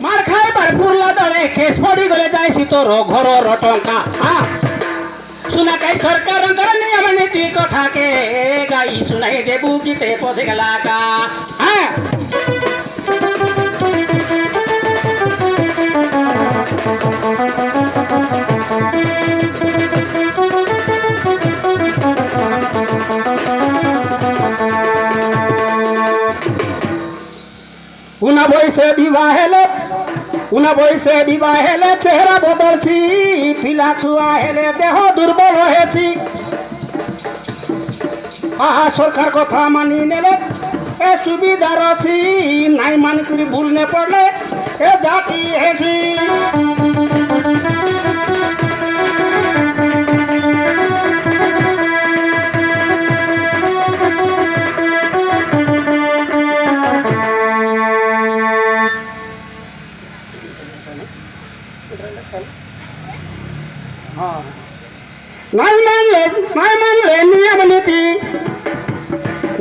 मार खाइबार पुरला दले केस पड़ी गले जाइसी तोर घर टंका हाँ सुना कई सरकार नियम नीति कथा के गाई सुनाई देबू किते पसे गला का हाँ उना बयसे विवाहेले चेहरा बदलছি पिला छुआ हेले देह दुर्बल हेছি आहा सरकार कथा मानि नेले ए सुविधा रছি নাই मानि करी भूल ने पड़ले ए जाति हेছি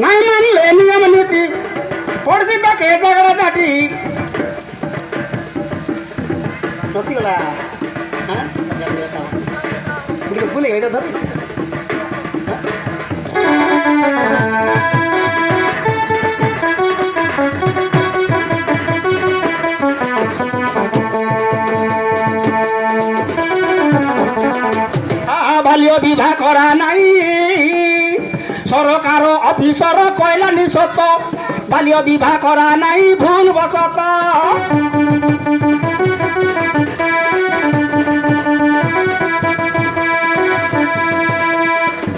नहीं मानले नियम नीति पड़सी के झगड़ा झाटी बसीगला भूल गए धर बाल्य विवाह करा नाई सरकार अफिसर कहलानी सत बाल्य विवाह करा नाई भूल बसत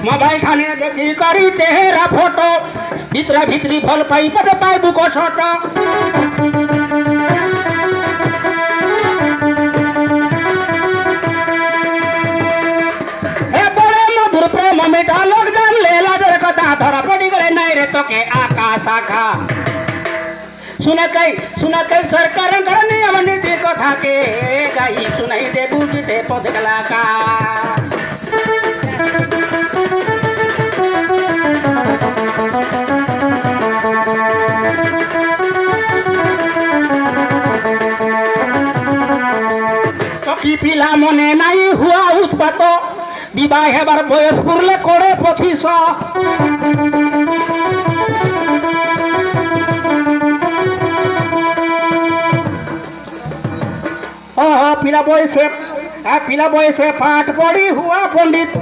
मोबाइल ठाने देखी करी चेहरा फोटो भितरा भित्री भल पाई पद पाइबू को छोट धरा पड़ी गए नहीं रे तो के आकाश आखा सुना कई सरकार नियम नीति कथा के गाई सुनाई देबू किते पसे गला का सखी पिला मने नहीं हुआ उत्पात विवाह हेबार बयस पुरले करे 25 पिला बयसे पाठ पढ़ी हुआ पंडित